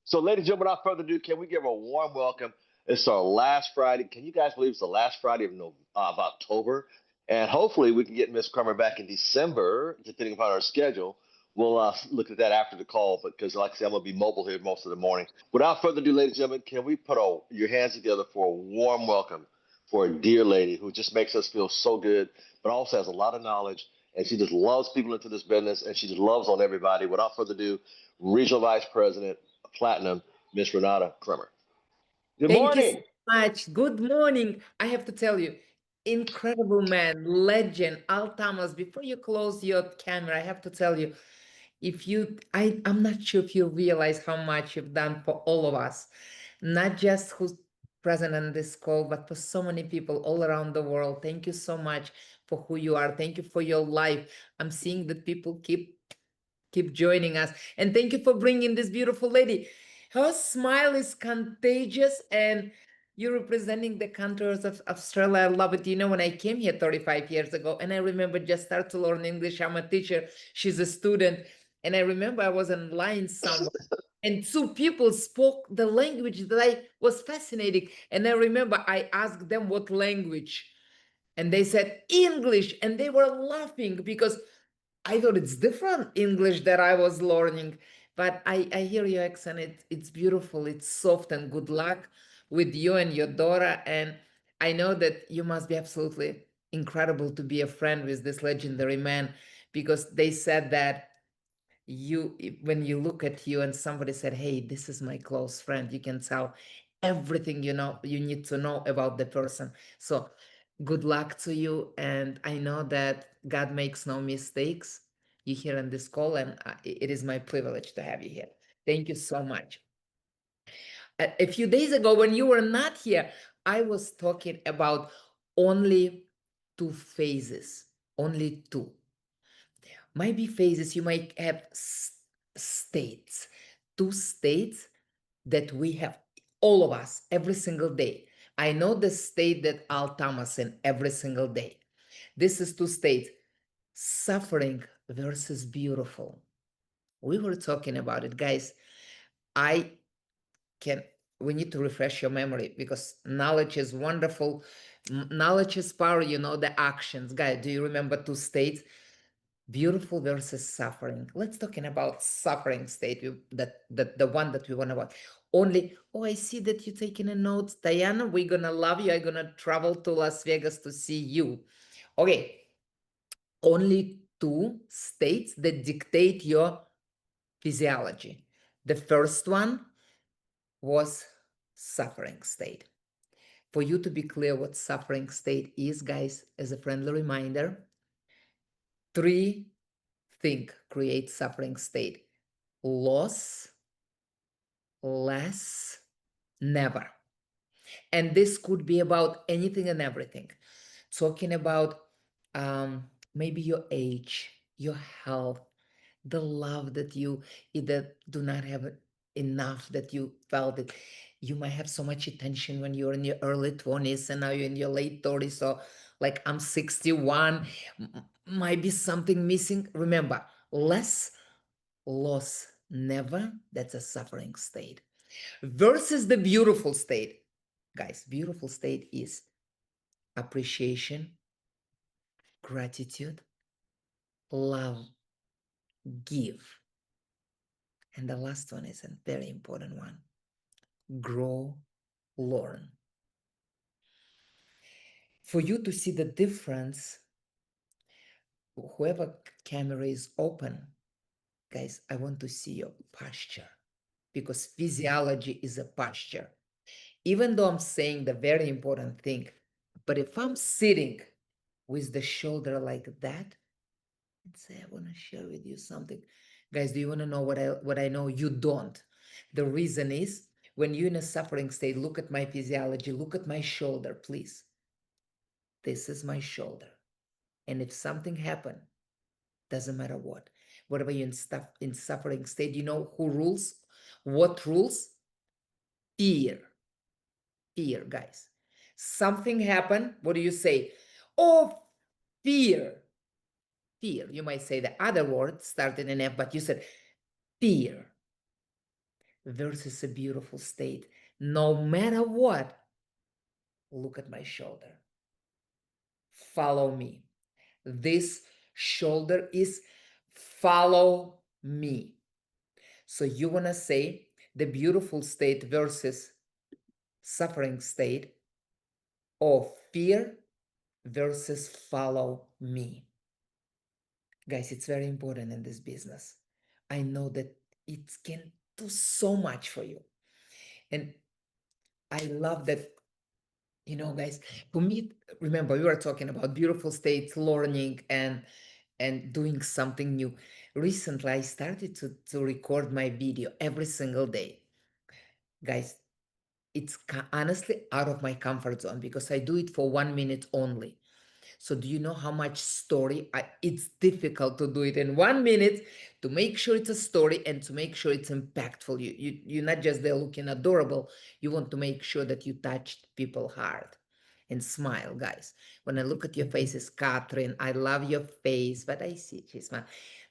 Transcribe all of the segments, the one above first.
So, ladies and gentlemen, without further ado, can we give a warm welcome? It's our last Friday. Can you guys believe it's the last Friday of October? And hopefully, we can get Miss Krumer back in December, depending upon our schedule. We'll look at that after the call, because, like I said, I'm going to be mobile here most of the morning. Without further ado, ladies and gentlemen, can we put your hands together for a warm welcome for a dear lady who just makes us feel so good, but also has a lot of knowledge, and she just loves people into this business, and she just loves on everybody. Without further ado, Regional Vice President Platinum, Miss Renata Krumer. Good Thank you so morning. much. Good morning. I have to tell you, incredible man, legend, Al Thomas. Before you close your camera, I have to tell you, I'm not sure if you realize how much you've done for all of us, not just who's present on this call, but for so many people all around the world. Thank you so much for who you are. Thank you for your life. I'm seeing that people keep joining us, and thank you for bringing this beautiful lady. Her smile is contagious, and you're representing the countries of Australia. I love it. You know, when I came here 35 years ago, and I remember just start to learn English. I'm a teacher, she's a student, and I remember I was online somewhere, and two people spoke the language that I was fascinating, and I remember I asked them what language, and they said English, and they were laughing because I thought it's different English that I was learning. But I hear your accent. It's beautiful. It's soft, and good luck with you and your daughter. And I know that you must be absolutely incredible to be a friend with this legendary man, because they said that when you look at you and somebody said, hey, this is my close friend, you can tell everything you need to know about the person. So good luck to you, and I know that God makes no mistakes. You here on this call, and it is my privilege to have you here. Thank you so much. A few days ago, when you were not here, I was talking about only two phases, only two. Might be phases. You might have states, two states that we have, all of us, every single day. I know the state that Al Thomas in every single day. This is two states: suffering versus beautiful. We were talking about it, guys. I can, we need to refresh your memory, because knowledge is wonderful. Knowledge is power, the actions. Guys, do you remember two states? Beautiful versus suffering. Let's talking about suffering state, that the one that we want about. Only, oh, I see that you're taking a note, Diana. We're gonna love you. I'm gonna travel to Las Vegas to see you. Okay, only two states that dictate your physiology. The first one was suffering state. For you to be clear what suffering state is, guys, as a friendly reminder, three things create suffering state: loss, less, never. And this could be about anything and everything. Talking about maybe your age, your health, the love that you either do not have enough, that you felt it. You might have so much attention when you're in your early 20s, and now you're in your late 30s. So, like, I'm 61, might be something missing. Remember, less, loss, never. That's a suffering state. Versus the beautiful state. Guys, beautiful state is appreciation, gratitude, love, give. And the last one is a very important one: grow, learn. For you to see the difference, whoever camera is open, guys, I want to see your posture, because physiology is a posture. Even though I'm saying the very important thing, but if I'm sitting with the shoulder like that and say, I want to share with you something. Guys, do you want to know what I know? You don't. The reason is, when you're in a suffering state, look at my physiology, look at my shoulder, please. This is my shoulder. And if something happened, doesn't matter what, whatever you're in suffering state, you know who rules? What rules? Fear. Fear, guys. Something happened. What do you say? Oh, fear. Fear. You might say the other word started in F, but you said fear. versus a beautiful state. No matter what, look at my shoulder. Follow me. This shoulder is follow me. So you want to say the beautiful state versus suffering state, or fear versus follow me. Guys, it's very important in this business. I know that it can do so much for you. And I love that, guys, for me, remember, we were talking about beautiful states, learning, and doing something new. Recently, I started to record my video every single day. Guys, it's honestly out of my comfort zone because I do it for 1 minute only. So do you know how much story? It's difficult to do it in 1 minute, to make sure it's a story and to make sure it's impactful. You're not just there looking adorable. You want to make sure that you touched people's heart. And smile, guys. When I look at your faces, Catherine, I love your face, but I see she smile.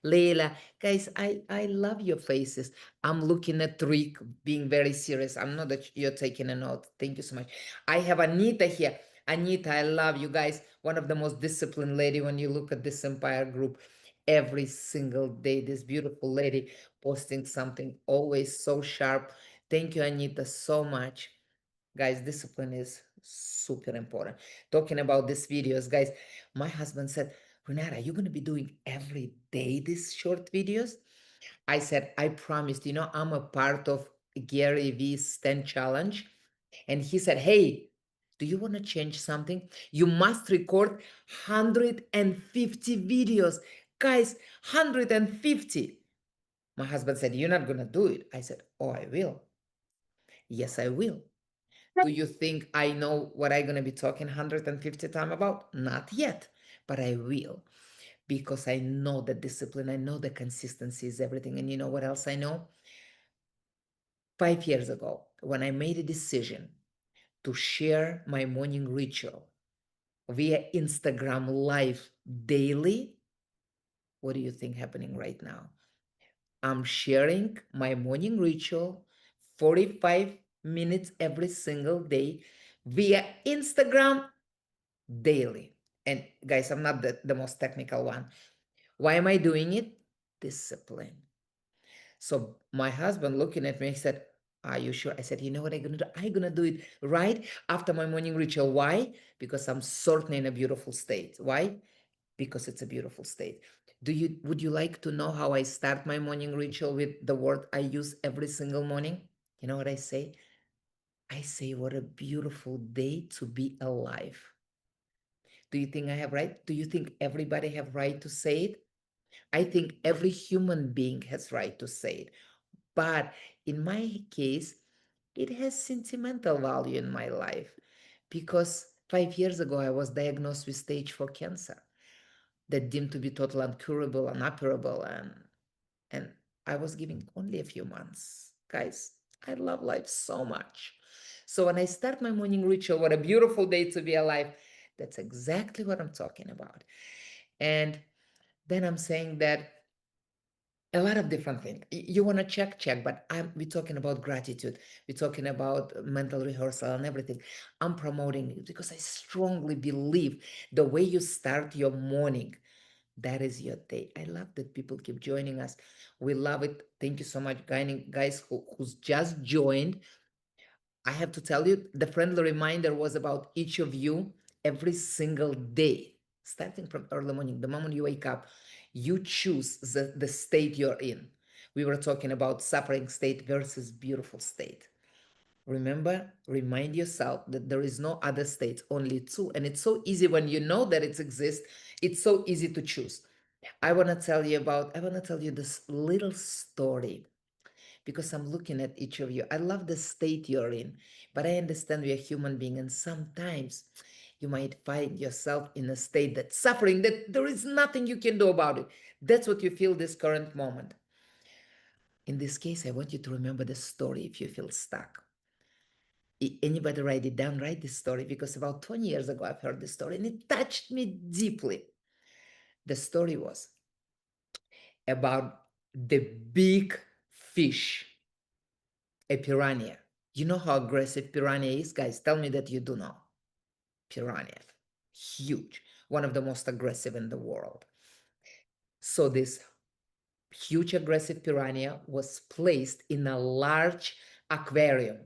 Leila, guys, I love your faces. I'm looking at Rick being very serious. I'm not that you're taking a note. Thank you so much. I have Anita here. Anita, I love you guys. One of the most disciplined lady when you look at this Empire group. Every single day, this beautiful lady posting something, always so sharp. Thank you, Anita, so much. Guys, discipline is super important. Talking about these videos, guys, my husband said, Renata, you're going to be doing every day these short videos? I said, I promised, I'm a part of Gary V's 10 challenge. And he said, hey, do you want to change something? You must record 150 videos. Guys, 150. My husband said, you're not going to do it. I said, oh, I will. Yes, I will. Do you think I know what I'm going to be talking 150 times about? Not yet, but I will, because I know the discipline. I know the consistency is everything. And you know what else I know? 5 years ago, when I made a decision to share my morning ritual via Instagram live daily, what do you think happening right now? I'm sharing my morning ritual 45 minutes every single day via Instagram daily. And guys, I'm not the most technical one. Why am I doing it? Discipline. So my husband looking at me, he said, are you sure? I said, you know what I'm gonna do? I'm gonna do it right after my morning ritual. Why? Because I'm certainly in a beautiful state. Why? Because it's a beautiful state. Would you like to know how I start my morning ritual with the word I use every single morning? You know what I say? I say, what a beautiful day to be alive. Do you think I have right? Do you think everybody have right to say it? I think every human being has right to say it. But in my case, it has sentimental value in my life because 5 years ago I was diagnosed with stage 4 cancer that deemed to be total uncurable, unoperable, and I was giving only a few months. Guys, I love life so much. So when I start my morning ritual, what a beautiful day to be alive, that's exactly what I'm talking about. And then I'm saying that a lot of different things. You want to check, but we're talking about gratitude. We're talking about mental rehearsal and everything. I'm promoting it because I strongly believe the way you start your morning, that is your day. I love that people keep joining us. We love it. Thank you so much, guys who's just joined. I have to tell you, the friendly reminder was about each of you every single day, starting from early morning. The moment you wake up, you choose the state you're in. We were talking about suffering state versus beautiful state. Remember, remind yourself that there is no other state, only two. And it's so easy when you know that it exists, it's so easy to choose. I want to tell you this little story because I'm looking at each of you. I love the state you're in, but I understand you're a human being, and sometimes you might find yourself in a state that's suffering, that there is nothing you can do about it. That's what you feel this current moment. In this case, I want you to remember the story if you feel stuck. Anybody write it down? Write this story because about 20 years ago, I've heard this story and it touched me deeply. The story was about the big fish A piranha. You know how aggressive piranha is, guys? Tell me that you do know. Piranha. Huge. One of the most aggressive in the world. So this huge aggressive piranha was placed in a large aquarium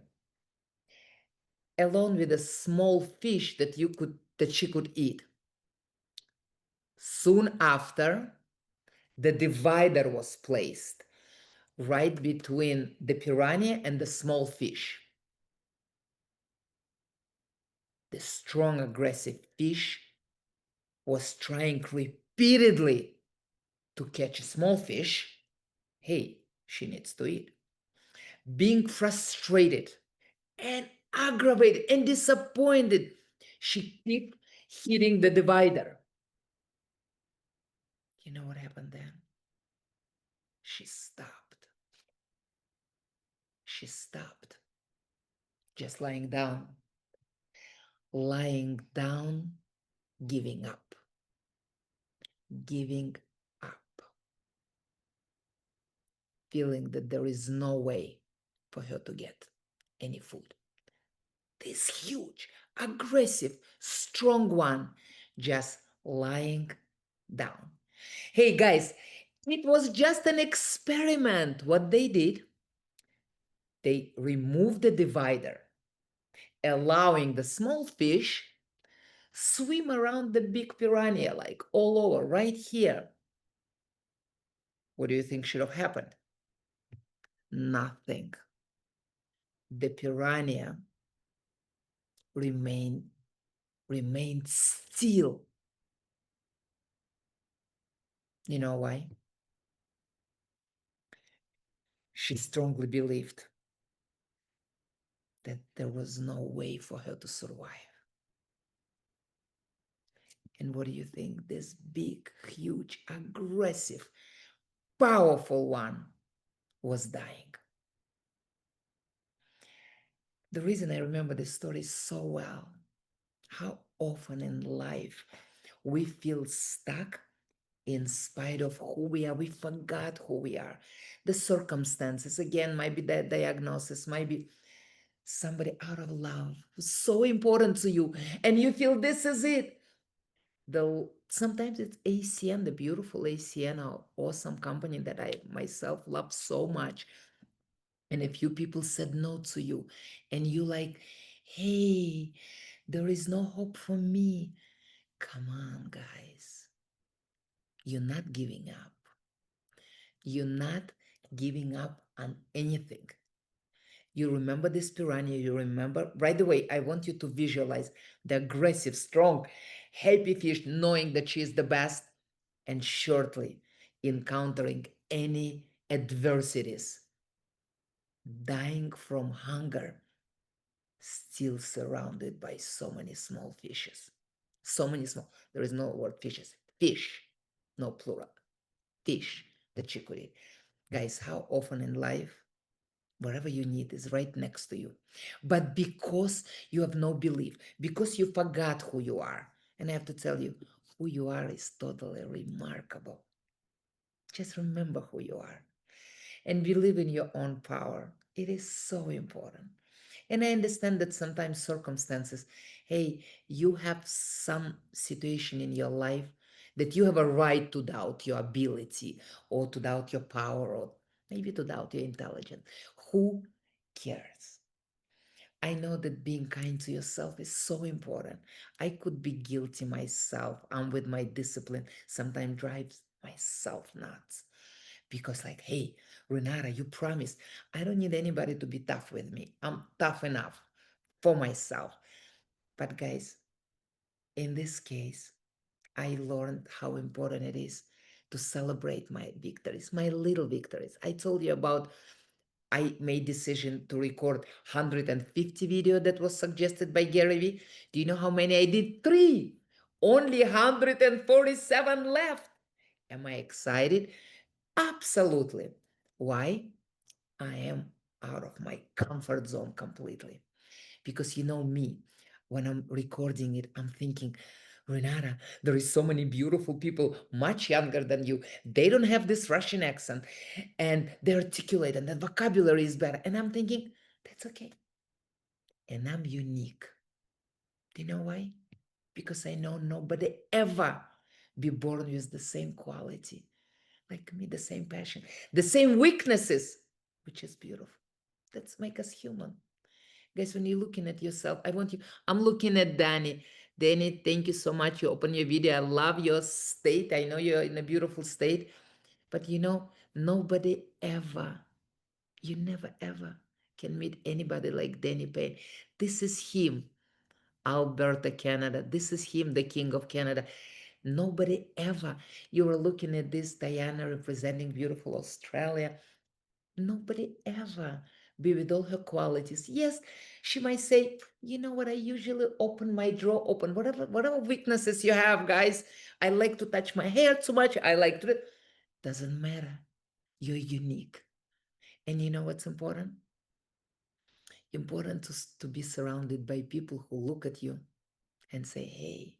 along with a small fish that she could eat. Soon after, the divider was placed right between the piranha and the small fish. The strong aggressive fish was trying repeatedly to catch a small fish. Hey, she needs to eat. Being frustrated and aggravated and disappointed, she kept hitting the divider. You know what happened then? She stopped. She stopped, just lying down, giving up, giving up, feeling that there is no way for her to get any food. This huge, aggressive, strong one just lying down. Hey guys, it was just an experiment. What they did, they removed the divider, allowing the small fish swim around the big piranha like all over right here. What do you think should have happened? Nothing. The piranha remained remained still. You know why? She strongly believed that there was no way for her to survive. And what do you think? This big, huge, aggressive, powerful one was dying. The reason I remember this story so well, how often in life we feel stuck in spite of who we are. We forgot who we are. The circumstances, again, might be that diagnosis, might be somebody out of love who's so important to you, and you feel this is it. Though sometimes it's ACN, the beautiful ACN, our awesome company that I myself love so much. And a few people said no to you, and you like, hey, there is no hope for me. Come on, guys. You're not giving up. You're not giving up on anything. You remember this piranha, you remember right away. I want you to visualize the aggressive, strong, happy fish knowing that she is the best and shortly encountering any adversities, dying from hunger, still surrounded by so many small fishes. So many small, there is no word fishes, fish, no plural, fish that you could eat. Guys, how often in life, whatever you need is right next to you. But because you have no belief, because you forgot who you are, and I have to tell you, who you are is totally remarkable. Just remember who you are and believe in your own power. It is so important. And I understand that sometimes circumstances, hey, you have some situation in your life that you have a right to doubt your ability or to doubt your power or maybe to doubt your intelligence. Who cares? I know that being kind to yourself is so important. I could be guilty myself. I'm with my discipline, sometimes drives myself nuts. Because, like, hey, Renata, you promised. I don't need anybody to be tough with me. I'm tough enough for myself. But, guys, in this case, I learned how important it is to celebrate my victories, my little victories. I told you about I made decision to record 150 video that was suggested by Gary Vee. Do you know how many I did? 3. Only 147 left. Am I excited? Absolutely. Why? I am out of my comfort zone completely. Because you know me, when I'm recording it, I'm thinking, Renata, there is so many beautiful people much younger than you. They don't have this Russian accent and they articulate and the vocabulary is better. And I'm thinking, that's okay. And I'm unique. Do you know why? Because I know nobody ever be born with the same quality like me, the same passion, the same weaknesses, which is beautiful. That's make us human. Guys, when you're looking at yourself, I want you, I'm looking at Danny. Danny, thank you so much. You open your video. I love your state. I know you're in a beautiful state, but you know, nobody ever, you never ever can meet anybody like Danny Payne. This is him, Alberta, Canada. This is him, the King of Canada. Nobody ever. You were looking at this Diana representing beautiful Australia. Nobody ever be with all her qualities. Yes, she might say, you know what, I usually open my drawer open. Whatever weaknesses you have, guys. I like to touch my hair too much. I like to doesn't matter. You're unique. And you know what's important? Important to be surrounded by people who look at you and say, hey,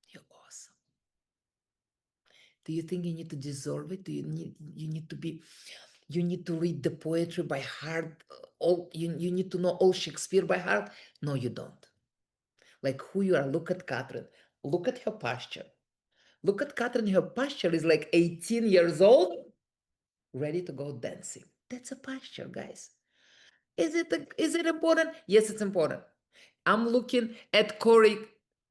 you're awesome. Do you think you need to deserve it? Do you need to be you need to read the poetry by heart? All you need to know all Shakespeare by heart? No, you don't. Like who you are, look at Catherine. Look at her posture. Look at Catherine, her posture is like 18 years old, ready to go dancing. That's a posture, guys. Is it important? Yes, it's important. I'm looking at Corey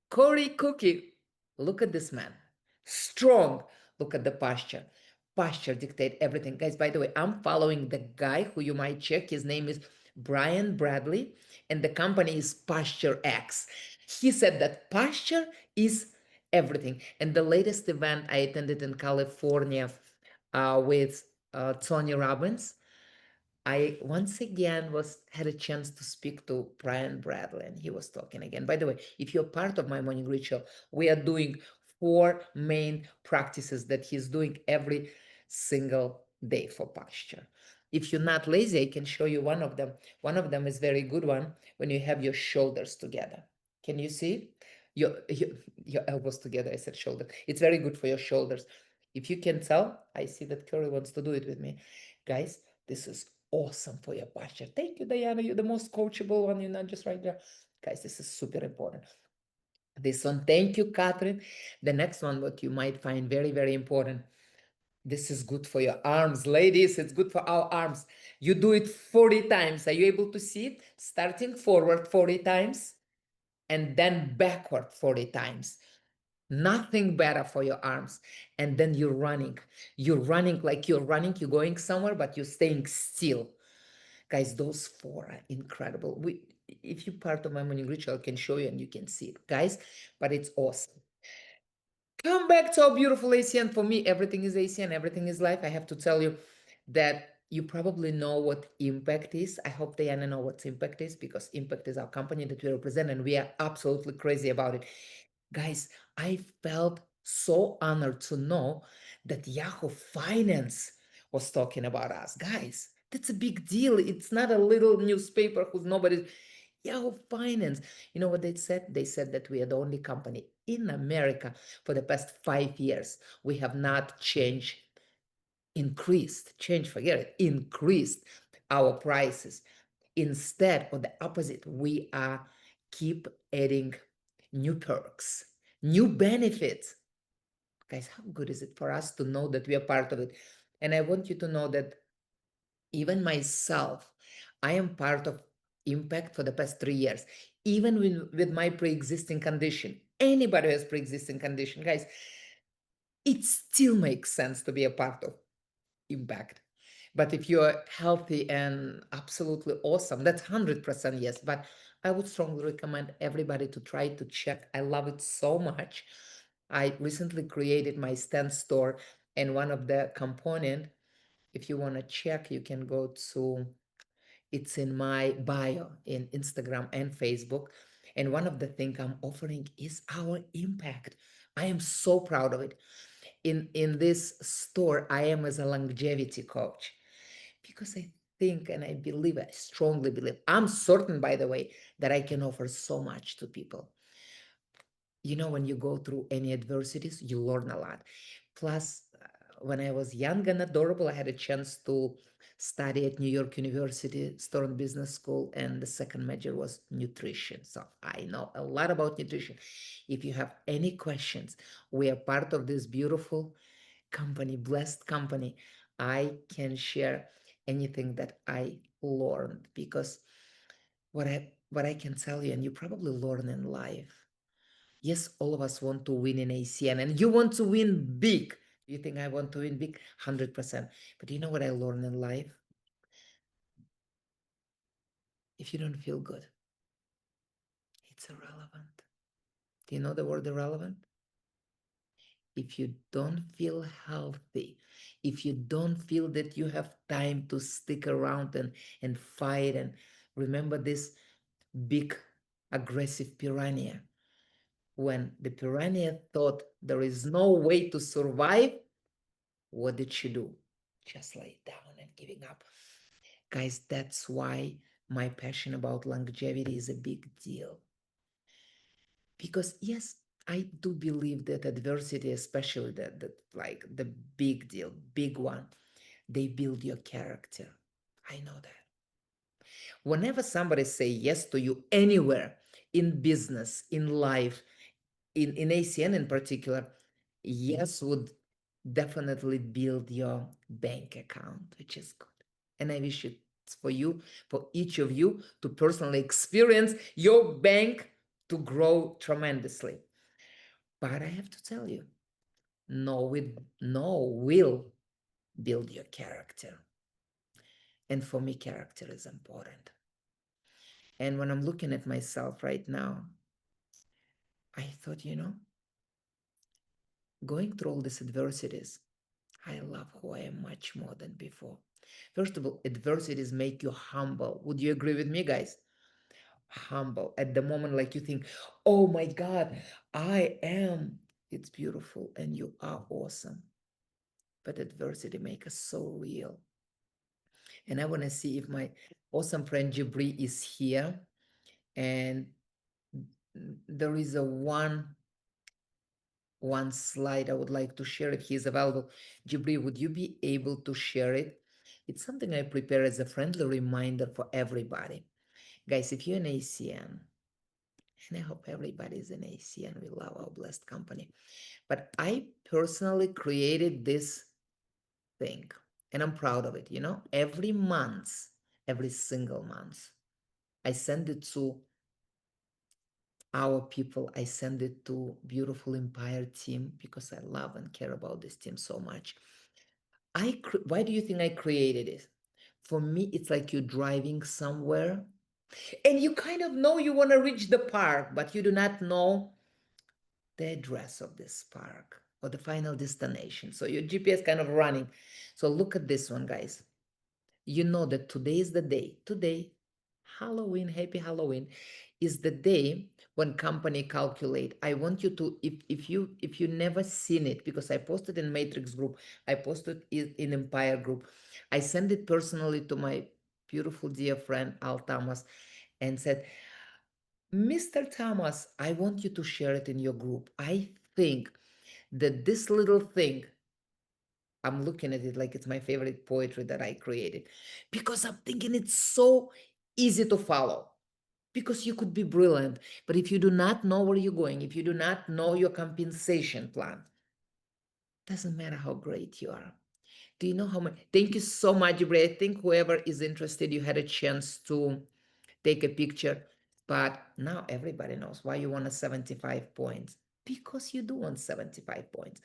Cookie. Look at this man. Strong. Look at the posture. Posture dictate everything. Guys, by the way, I'm following the guy who you might check. His name is Brian Bradley, and the company is Posture X. He said that posture is everything. And the latest event I attended in California with Tony Robbins, I once again was had a chance to speak to Brian Bradley, and he was talking again. By the way, if you're part of my morning ritual, we are doing 4 main practices that he's doing every single day for posture. If you're not lazy, I can show you one of them. One of them is very good one when you have your shoulders together. Can you see? Your elbows together. I said shoulder. It's very good for your shoulders. If you can tell, I see that Curry wants to do it with me. Guys, this is awesome for your posture. Thank you, Diana. You're the most coachable one. You're not just right there. Guys, this is super important. This one, thank you, Catherine. The next one, what you might find very, very important. This is good for your arms. Ladies, it's good for our arms. You do it 40 times. Are you able to see it? Starting forward 40 times and then backward 40 times. Nothing better for your arms. And then you're running. You're running like you're running. You're going somewhere, but you're staying still. Guys, those 4 are incredible. If you're part of my morning ritual, I can show you and you can see it, guys, but it's awesome. Come back to our beautiful ACN. For me, everything is ACN, everything is life. I have to tell you that you probably know what impact is. I hope Diana know what impact is, because impact is our company that we represent and we are absolutely crazy about it. Guys, I felt so honored to know that Yahoo Finance was talking about us. Guys, that's a big deal. It's not a little newspaper who's nobody. Yahoo Finance. You know what they said? They said that we are the only company in America for the past 5 years. We have not forget it, increased our prices. Instead, or the opposite, we are keep adding new perks, new benefits. Guys, how good is it for us to know that we are part of it? And I want you to know that even myself, I am part of Impact for the past 3 years, even with my pre-existing condition. Anybody who has pre-existing condition, guys, it still makes sense to be a part of Impact. But if you're healthy and absolutely awesome, that's 100% yes. But I would strongly recommend everybody to try to check. I love it so much. I recently created my stand store, and one of the component, if you want to check, you can go to, it's in my bio in Instagram and Facebook. And one of the things I'm offering is our impact. I am so proud of it. In this store, I am as a longevity coach, because I think and I believe, I strongly believe, I'm certain, by the way, that I can offer so much to people. when you go through any adversities, you learn a lot. Plus, when I was young and adorable, I had a chance to study at New York University Stern Business School, and the second major was nutrition. So I know a lot about nutrition. If you have any questions, we are part of this beautiful company, blessed company. I can share anything that I learned, because what I can tell you, and you probably learn in life. Yes, all of us want to win in ACN, and you want to win big. You think I want to win big? 100%. But you know what I learned in life? If you don't feel good, it's irrelevant. Do you know the word irrelevant? If you don't feel healthy, if you don't feel that you have time to stick around and fight, and remember this big aggressive piranha. When the piranha thought there is no way to survive, what did she do? Just lay down and giving up. Guys, that's why my passion about longevity is a big deal. Because yes, I do believe that adversity, especially that like the big deal, big one, they build your character. I know that. Whenever somebody say yes to you anywhere, in business, in life, in ACN in particular, yes would definitely build your bank account, which is good. And I wish it for you, for each of you, to personally experience your bank to grow tremendously. But I have to tell you, no will build your character. And for me, character is important. And when I'm looking at myself right now, I thought, going through all these adversities, I love who I am much more than before. First of all, adversities make you humble. Would you agree with me, guys? Humble. At the moment, like you think, oh my God, I am. It's beautiful and you are awesome. But adversity makes us so real. And I want to see if my awesome friend Jibri is here. And there is a one slide I would like to share if he's available. Jibri, would you be able to share it? It's something I prepare as a friendly reminder for everybody. Guys, if you're an ACN, and I hope everybody is an ACN, we love our blessed company. But I personally created this thing, and I'm proud of it. Every month, every single month, I send it to our people. I send it to beautiful Empire team, because I love and care about this team so much. Why do you think I created it? For me, it's like you're driving somewhere and you kind of know you want to reach the park, but you do not know the address of this park or the final destination. So your GPS kind of running. So look at this one, guys. You know that today is the day. Today, Halloween, happy Halloween, is the day when company calculate. I want you to, if you never seen it, because I posted in Matrix group, I posted it in Empire group, I sent it personally to my beautiful dear friend Al Thomas and said, Mr. Thomas, I want you to share it in your group. I think that this little thing, I'm looking at it like it's my favorite poetry that I created, because I'm thinking it's so easy to follow. Because you could be brilliant, but if you do not know where you're going, if you do not know your compensation plan, doesn't matter how great you are. Do you know how much? Thank you so much, Bray. I think whoever is interested, you had a chance to take a picture. But now everybody knows why you want a 75 points. Because you do want 75 points.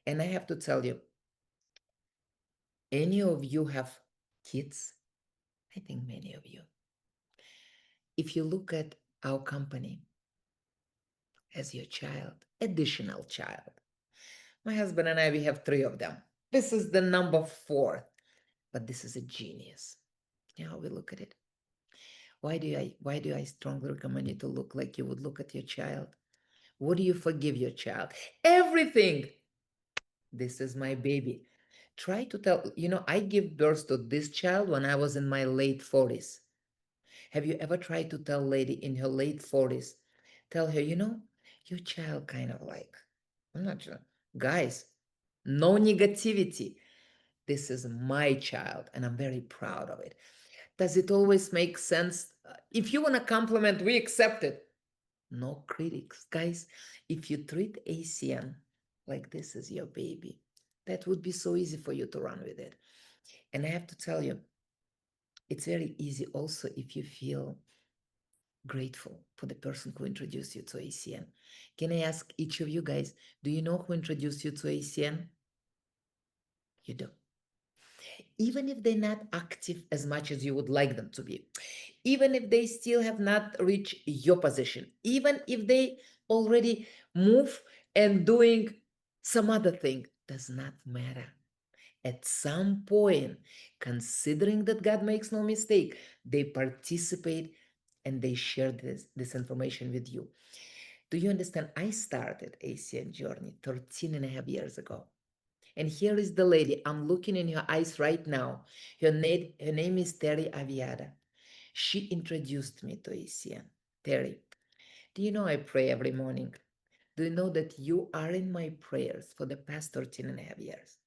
And I have to tell you, any of you have kids? I think many of you. If you look at our company as your child, additional child, my husband and I, we have three of them. This is the number four, but this is a genius. You know how we look at it. Why do I strongly recommend you to look like you would look at your child? What do you forgive your child? Everything. This is my baby. Try to tell, I give birth to this child when I was in my late 40s. Have you ever tried to tell a lady in her late 40s, tell her, Your child kind of like, I'm not sure. Guys, no negativity. This is my child, and I'm very proud of it. Does it always make sense? If you want to compliment, we accept it. No critics. Guys, if you treat ACN like this is your baby, that would be so easy for you to run with it. And I have to tell you, it's very easy also if you feel grateful for the person who introduced you to ACN. Can I ask each of you guys, do you know who introduced you to ACN? You do. Even if they're not active as much as you would like them to be, even if they still have not reached your position, even if they already move and doing some other thing, does not matter. At some point, considering that God makes no mistake, they participate and they share this information with you. Do you understand? I started ACN journey 13 and a half years ago. And here is the lady. I'm looking in her eyes right now. Her name is Terry Aviada. She introduced me to ACN. Terry, do you know I pray every morning? Do you know that you are in my prayers for the past 13 and a half years?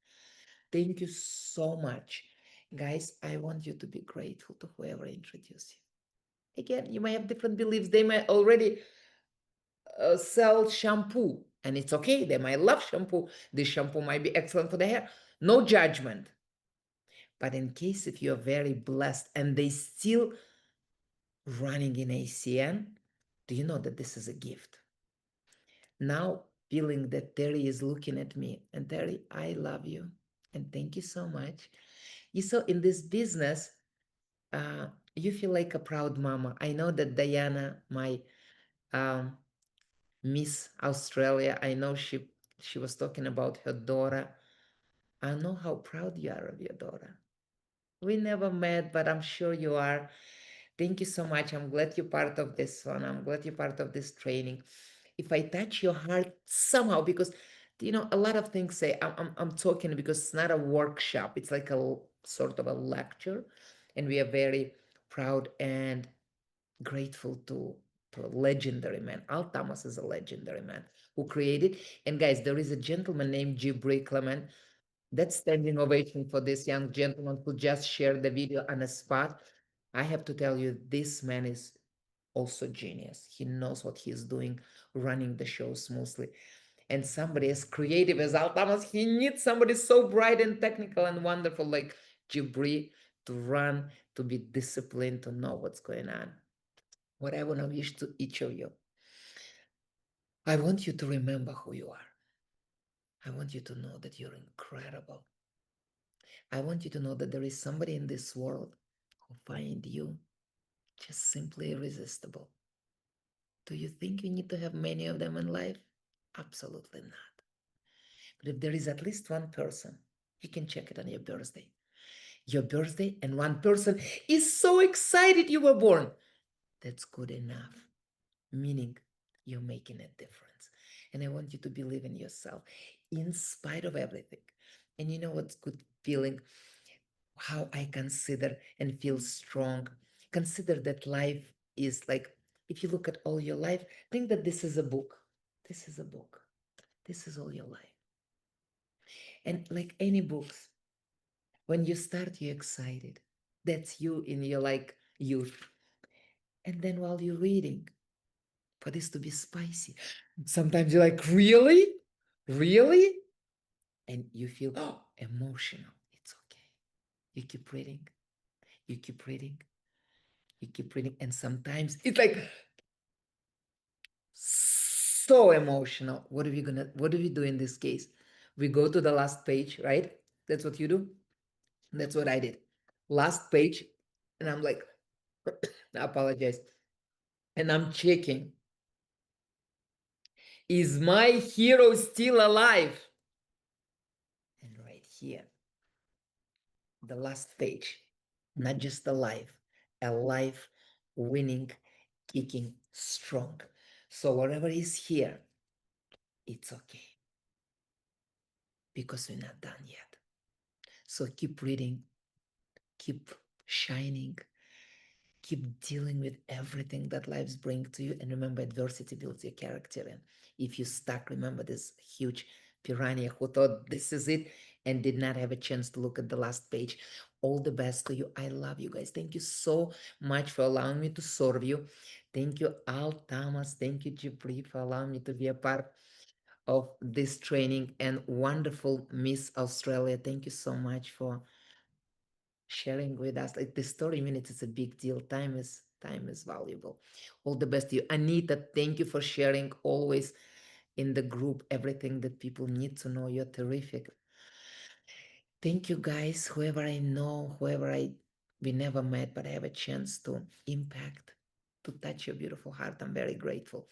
Thank you so much. Guys, I want you to be grateful to whoever introduced you. Again, you may have different beliefs. They might already sell shampoo, and it's okay. They might love shampoo. This shampoo might be excellent for the hair. No judgment. But in case if you're very blessed and they still running in ACN, do you know that this is a gift? Now, feeling that Terry is looking at me, and Terry, I love you, and thank you so much. You saw in this business, you feel like a proud mama. I know that Diana, my um, Miss Australia, I know she was talking about her daughter. I know how proud you are of your daughter. We never met, but I'm sure you are. Thank you so much. I'm glad you're part of this one. I'm glad you're part of this training. If I touch your heart somehow, because a lot of things say I'm talking because it's not a workshop. It's like a sort of a lecture, and we are very proud and grateful to a legendary man. Al Thomas is a legendary man who created. And guys, there is a gentleman named Jibri Clement. That's standing ovation for this young gentleman who just shared the video on the spot. I have to tell you, this man is also genius. He knows what he's doing, running the show smoothly. And somebody as creative as Al Thomas, he needs somebody so bright and technical and wonderful like Jibri to run, to be disciplined, to know what's going on. What I want to wish to each of you, I want you to remember who you are. I want you to know that you're incredible. I want you to know that there is somebody in this world who find you just simply irresistible. Do you think you need to have many of them in life? Absolutely not. But if there is at least one person, you can check it on your birthday. Your birthday, and one person is so excited you were born. That's good enough. Meaning you're making a difference. And I want you to believe in yourself in spite of everything. And you know what's good feeling? How I consider and feel strong. Consider that life is like, if you look at all your life, think that this is a book. This is a book. This is all your life. And like any books, when you start, you're excited. That's you in your like youth. And then while you're reading, for this to be spicy, sometimes you're like, really? Really? And you feel emotional. It's okay. You keep reading. You keep reading. You keep reading. And sometimes it's like so emotional. What do we do in this case? We go to the last page, right? That's what you do. That's what I did. Last page. And I'm like, I apologize. And I'm checking. Is my hero still alive? And right here, the last page, not just alive, winning, kicking, strong. So whatever is here, it's okay because we're not done yet. So keep reading, keep shining, Keep dealing with everything that lives bring to you. And remember, adversity builds your character. And if you stuck, remember this huge piranha who thought this is it and did not have a chance to look at the last page. All the best to you. I love you guys. Thank you so much for allowing me to serve you. Thank you, Al Thomas. Thank you, Jibri, for allowing me to be a part of this training, and wonderful Miss Australia. Thank you so much for sharing with us. Like the story minutes is a big deal. Time is valuable. All the best to you. Anita, thank you for sharing always in the group everything that people need to know. You're terrific. Thank you guys, whoever I know, whoever I we never met, but I have a chance to impact, to touch your beautiful heart. I'm very grateful.